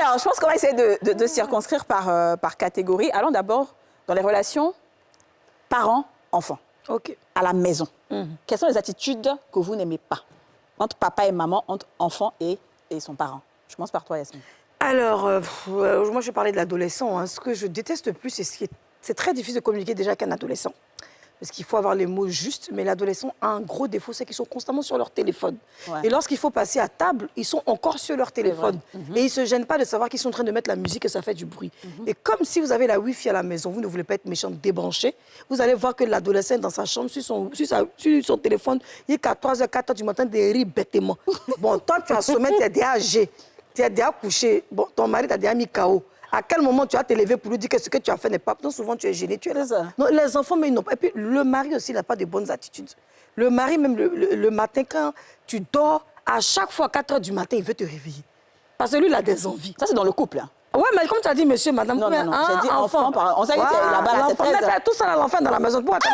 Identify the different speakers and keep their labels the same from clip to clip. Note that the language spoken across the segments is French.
Speaker 1: Alors, je pense qu'on va essayer de circonscrire par catégorie. Allons d'abord dans les relations parents-enfants.
Speaker 2: OK.
Speaker 1: À la maison. Quelles sont les attitudes que vous n'aimez pas entre papa et maman, entre enfant et son parent? Je commence par toi, Yasmine.
Speaker 2: Alors, moi, je vais parler de l'adolescent. Hein. Ce que je déteste le plus, c'est très difficile de communiquer déjà avec un adolescent. Parce qu'il faut avoir les mots justes, mais l'adolescent a un gros défaut, c'est qu'ils sont constamment sur leur téléphone. Ouais. Et lorsqu'il faut passer à table, ils sont encore sur leur téléphone. Et ils ne se gênent pas de savoir qu'ils sont en train de mettre la musique et ça fait du bruit. Et comme si vous avez la Wi-Fi à la maison, vous ne voulez pas être méchant, débranché, vous allez voir que l'adolescent est dans sa chambre, sur son téléphone, il est qu'à 3h, 4h du matin, des rires bêtement. Bon, toi, tu as sommeil, tu es déjà âgé, tu es déjà couché, bon, ton mari t'a déjà mis KO. À quel moment tu vas te lever pour lui dire que ce que tu as fait n'est pas... Non, souvent, tu es gêné, tu es là. Non, les enfants, mais ils n'ont pas... Et puis, le mari aussi, il n'a pas de bonnes attitudes. Le mari, même le matin, quand tu dors, à chaque fois, à 4h du matin, il veut te réveiller. Parce que lui, il a des envies.
Speaker 1: Ça, c'est dans le couple, hein.
Speaker 2: Oui, mais comme tu as dit, monsieur, madame...
Speaker 1: Non, j'ai dit enfant. On sait qu'il est là-bas, c'est 13 ans.
Speaker 2: Tout ça, l'enfant dans la maison. Pourquoi t'as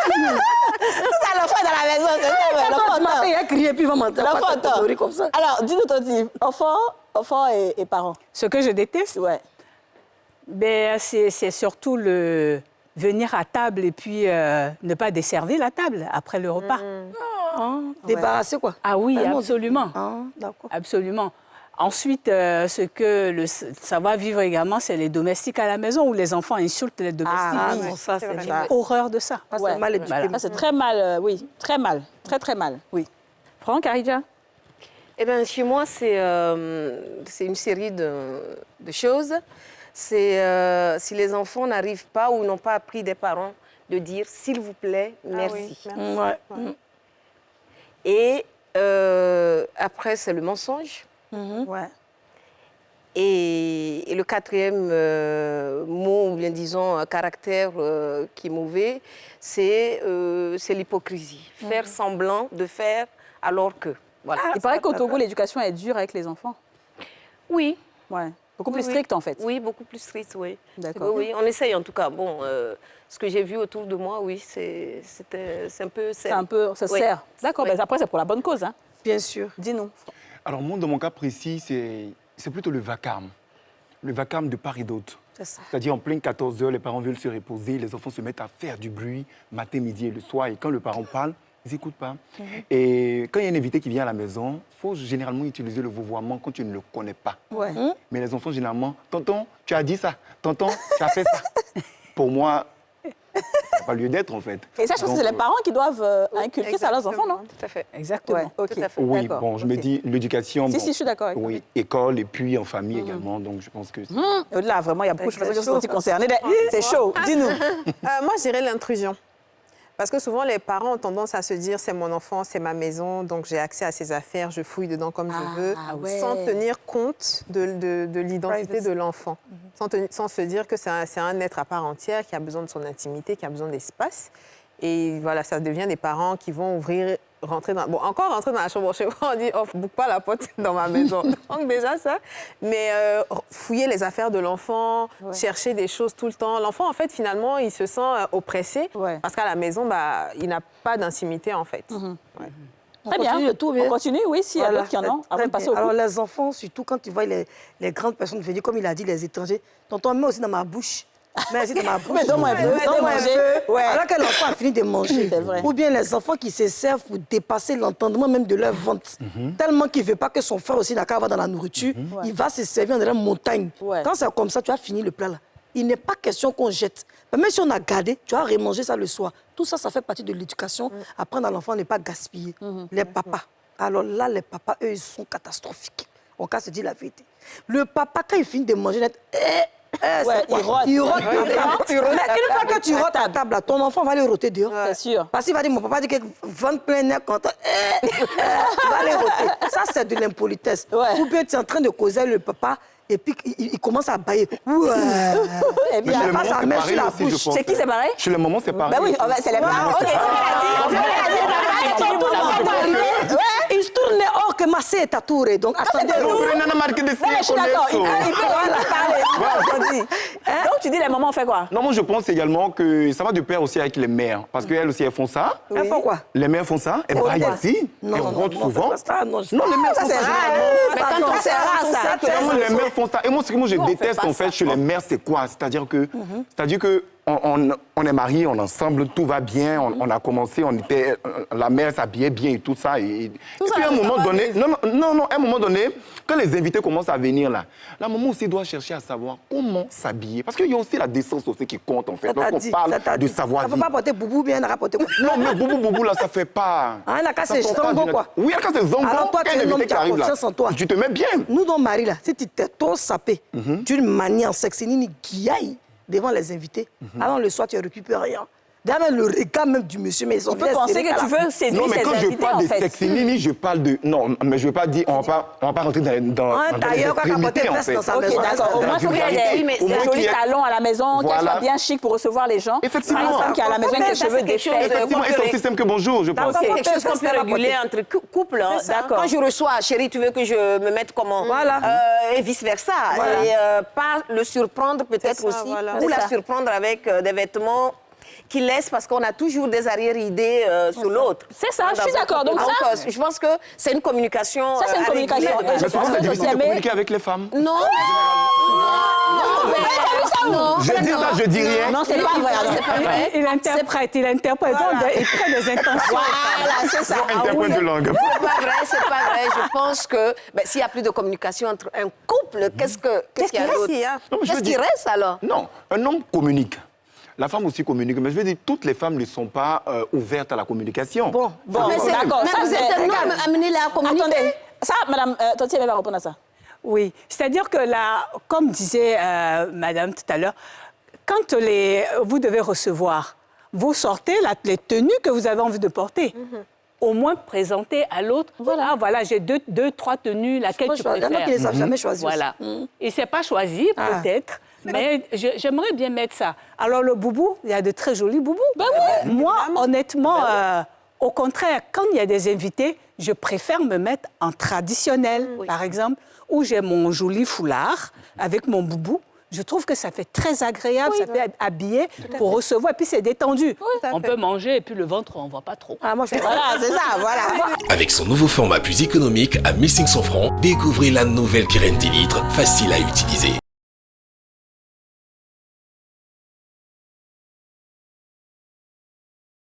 Speaker 1: tout ça, l'enfant dans la maison, c'est ça.
Speaker 2: L'enfant, du matin, il a crié, puis il va mentir.
Speaker 1: L'enfant, comme ça. Alors, dis-nous ton type. Enfant et parents.
Speaker 3: Ce que je déteste,
Speaker 1: ouais.
Speaker 3: Ben, c'est surtout le venir à table et puis ne pas desservir la table après le repas.
Speaker 2: Débarrasser, quoi.
Speaker 3: Ah oui, absolument.
Speaker 2: D'accord.
Speaker 3: Absolument. Ensuite, ce que ça va vivre également, c'est les domestiques à la maison où les enfants insultent les domestiques.
Speaker 2: Ah non, ça, c'est
Speaker 3: j'ai horreur de ça.
Speaker 2: C'est mal éduqué.
Speaker 1: Voilà. Ça, c'est très mal, oui. Très mal. Très, très mal, oui. Franck, Aridja?
Speaker 4: Eh bien, chez moi, c'est une série de choses. C'est si les enfants n'arrivent pas ou n'ont pas appris des parents de dire « s'il vous plaît, merci ».
Speaker 2: Ouais.
Speaker 4: Et après, c'est le mensonge.
Speaker 2: Ouais.
Speaker 4: Et le quatrième mot, ou bien disons caractère qui est mauvais, c'est l'hypocrisie. Faire semblant de faire alors que. Voilà.
Speaker 1: Il paraît qu'au Togo, l'éducation est dure avec les enfants.
Speaker 4: Oui.
Speaker 1: Ouais. Beaucoup plus stricte, en fait.
Speaker 4: Oui, beaucoup plus stricte, oui.
Speaker 1: D'accord.
Speaker 4: Oui, on essaye en tout cas. Bon, ce que j'ai vu autour de moi, oui, c'est un peu...
Speaker 1: C'est un peu... Ça sert. D'accord, ben après, c'est pour la bonne cause, hein.
Speaker 2: Bien sûr.
Speaker 1: Dis-nous.
Speaker 5: Alors, moi, dans mon cas précis, c'est plutôt le vacarme. Le vacarme de part et d'autre.
Speaker 2: C'est ça.
Speaker 5: C'est-à-dire, en pleine 14h, les parents veulent se reposer, les enfants se mettent à faire du bruit, matin, midi et le soir. Et quand le parent parle, ils n'écoutent pas. Et quand il y a un invité qui vient à la maison, il faut généralement utiliser le vouvoiement quand tu ne le connais pas.
Speaker 2: Ouais.
Speaker 5: Mais les enfants, généralement, « Tonton, tu as dit ça. Tonton, tu as fait ça. » Pour moi, il n'y a pas lieu d'être, en fait.
Speaker 1: Et ça, je pense que c'est les parents qui doivent inculquer ça à leurs enfants, non?
Speaker 4: Tout à fait.
Speaker 1: Exactement. Ouais,
Speaker 4: Tout à fait.
Speaker 5: Oui, bon, je me dis, l'éducation...
Speaker 1: Si, je suis d'accord avec toi.
Speaker 5: Oui, école et puis en famille également, donc je pense que...
Speaker 1: Au-delà, vraiment, il y a beaucoup de personnes qui se sont senties concernées. C'est chaud. Dis-nous.
Speaker 6: Moi, je dirais l'intrusion. Parce que souvent, les parents ont tendance à se dire « c'est mon enfant, c'est ma maison, donc j'ai accès à ses affaires, je fouille dedans comme je veux sans tenir compte de l'identité de l'enfant, sans se dire que c'est un être à part entière qui a besoin de son intimité, qui a besoin d'espace. Et voilà, ça devient des parents qui vont rentrer dans la chambre chez moi, on dit « oh, bouge pas la porte dans ma maison ». Donc déjà ça, mais fouiller les affaires de l'enfant, chercher des choses tout le temps. L'enfant, en fait, finalement, il se sent oppressé parce qu'à la maison, il n'a pas d'intimité, en fait.
Speaker 1: Très bien. On continue, oui, s'il y a d'autres qui en ont. Avant de passer au
Speaker 2: Alors, les enfants, surtout quand tu vois les grandes personnes venir, comme il a dit, les étrangers, tonton, mets aussi dans ma bouche. Mais aussi dans ma bouche.
Speaker 1: Donne-moi un peu, donne-moi un peu. Ouais.
Speaker 2: Alors que l'enfant a fini de manger.
Speaker 1: C'est vrai.
Speaker 2: Ou bien les enfants qui se servent pour dépasser l'entendement même de leur ventre. Tellement qu'il ne veut pas que son frère aussi n'a qu'à avoir dans la nourriture, il va se servir dans la montagne. Quand c'est comme ça, tu as fini le plat là. Il n'est pas question qu'on jette. Mais même si on a gardé, tu vas remanger ça le soir. Tout ça, ça fait partie de l'éducation. Apprendre à l'enfant à ne pas gaspiller. Les papas. Alors là, les papas, eux, ils sont catastrophiques. On va se dire la vérité. Le papa, quand il finit de manger, il rote. Il rote. Une fois que tu rotes à table, ton enfant va aller roter dehors.
Speaker 1: C'est sûr.
Speaker 2: Parce qu'il va dire, mon papa dit que vente plein air content. Il va aller roter. Ça, c'est de l'impolitesse. Ou bien tu es en train de causer le papa et puis il commence à bailler.
Speaker 1: Et puis
Speaker 2: il passe sa main sur la bouche.
Speaker 1: C'est qui, c'est pareil?
Speaker 5: Chez le moment, c'est pareil.
Speaker 1: Ben oui, c'est les parents. Ok,
Speaker 2: il se tourne hors que masser ta tour. Donc, attendez.
Speaker 5: Nana marqué de
Speaker 1: Non, mais je suis d'accord. Il peut parler.
Speaker 5: Voilà.
Speaker 1: Donc, tu dis, les mamans, on fait quoi?
Speaker 5: Non, moi, je pense également que ça va de pair aussi avec les mères. Parce qu'elles aussi, elles font ça.
Speaker 2: Elles font quoi?
Speaker 5: Les mères font ça. Elles braillent ici. Elles rentrent souvent. Non, les mères font ça.
Speaker 1: Mais quand on sert à ça,
Speaker 5: Non, les mères font ça. Et moi, ce que je déteste, en fait, chez les mères, c'est quoi? C'est-à-dire que on est mariés, on est ensemble, tout va bien, on a commencé, la mère s'habillait bien et tout ça. Et puis à un moment donné, à un moment donné, quand les invités commencent à venir là, la maman aussi doit chercher à savoir comment s'habiller. Parce qu'il y a aussi la décence aussi qui compte en fait. Donc on parle de savoir-vivre.
Speaker 2: Ça ne peut pas porter boubou bien, rapporter quoi?
Speaker 5: Non, mais boubou là, ça fait pas.
Speaker 2: Ah, la casse, c'est zongo quoi.
Speaker 5: Oui, la casse, c'est zongo.
Speaker 2: Alors toi, tu es un homme qui a confiance en toi.
Speaker 5: Tu te mets bien.
Speaker 2: Nous, nos maris là, si tu t'es trop sapé d'une manière sexy, ni guiaille devant les invités, alors le soir, tu ne récupères rien. D'ailleurs, le regard même du monsieur, mais ils ont
Speaker 1: Tu peux penser que tu veux séduire
Speaker 5: non, mais
Speaker 1: ses
Speaker 5: quand je
Speaker 1: invités,
Speaker 5: parle
Speaker 1: en
Speaker 5: de
Speaker 1: fait.
Speaker 5: sexy nini, je parle de... Non, mais je ne vais pas dire... On va pas rentrer dans
Speaker 2: Un tailleur qui a capoté
Speaker 5: en
Speaker 2: fesse
Speaker 5: fait.
Speaker 2: dans sa
Speaker 1: Ok,
Speaker 2: maison.
Speaker 1: d'accord. Au moins, il faut qu'il y ait des jolis talons à la maison, qu'elle
Speaker 5: Voilà.
Speaker 1: soit bien chic pour recevoir les gens.
Speaker 5: Effectivement.
Speaker 1: Pas une femme qui a à la maison avec les cheveux défaits.
Speaker 5: Effectivement, et c'est aussi simple que bonjour, je pense.
Speaker 4: C'est quelque chose qu'on peut réguler entre couples. Hein.
Speaker 1: D'accord.
Speaker 4: Quand je reçois, chérie, tu veux que je me mette comment?
Speaker 2: Voilà.
Speaker 4: Et vice-versa.
Speaker 2: Voilà.
Speaker 4: Et pas le surprendre peut-être
Speaker 6: C'est ça,
Speaker 4: aussi.
Speaker 6: voilà.
Speaker 4: Ou
Speaker 1: C'est
Speaker 4: la
Speaker 1: ça.
Speaker 4: surprendre avec des vêtements qui laissent, parce qu'on a toujours des arrière-idées sur l'autre.
Speaker 1: C'est ça, je suis d'accord. Donc ça,
Speaker 4: je pense que c'est une communication.
Speaker 1: ça c'est une
Speaker 4: à
Speaker 1: communication.
Speaker 4: réguler.
Speaker 1: Et je
Speaker 5: Mais souvent,
Speaker 1: pense
Speaker 5: c'est
Speaker 1: que
Speaker 5: difficile de
Speaker 1: aimer.
Speaker 5: communiquer avec les femmes.
Speaker 4: Non.
Speaker 5: Je dis ça, je dis rien.
Speaker 1: Non, c'est pas vrai. C'est pas vrai.
Speaker 3: Il interprète. Donc, il prend des intentions.
Speaker 1: Voilà, c'est ça.
Speaker 5: Interprète de langue.
Speaker 4: C'est pas vrai, c'est pas vrai. Je pense que s'il n'y a plus de communication entre un couple, qu'est-ce qu'il y a d'autre?
Speaker 5: Non, mais je
Speaker 4: Qu'est-ce
Speaker 5: veux
Speaker 4: qui
Speaker 5: dire-
Speaker 4: reste alors?
Speaker 5: Non, un homme communique. La femme aussi communique, mais je veux dire, toutes les femmes ne sont pas ouvertes à la communication.
Speaker 1: Bon,
Speaker 4: Mais c'est-
Speaker 1: d'accord.
Speaker 4: mais
Speaker 1: Ça,
Speaker 4: vous êtes un homme, amenez-la à communiquer.
Speaker 1: Attendez. Ça, madame, Toti, elle va répondre à ça.
Speaker 3: Oui, c'est-à-dire que là, comme disait madame tout à l'heure, quand vous devez recevoir, vous sortez les tenues que vous avez envie de porter. Au moins présenter à l'autre, voilà, j'ai deux, trois tenues, laquelle tu
Speaker 2: Il y en a
Speaker 3: préfères.
Speaker 2: qui ne savent jamais choisir.
Speaker 3: Voilà. Il ne s'est pas choisi, peut-être, mais j'aimerais bien mettre ça. Alors, le boubou, il y a de très jolis boubous. Moi, honnêtement, au contraire, quand il y a des invités, je préfère me mettre en traditionnel, par exemple, où j'ai mon joli foulard avec mon boubou. Je trouve que ça fait très agréable, ça fait habiller pour recevoir, et puis c'est détendu. On peut manger, et puis le ventre, on ne voit pas trop.
Speaker 2: Ah, moi, je fais
Speaker 1: Voilà, c'est ça, voilà.
Speaker 7: Avec son nouveau format plus économique à 1500 francs, découvrez la nouvelle Kirène 10 litres, facile à utiliser.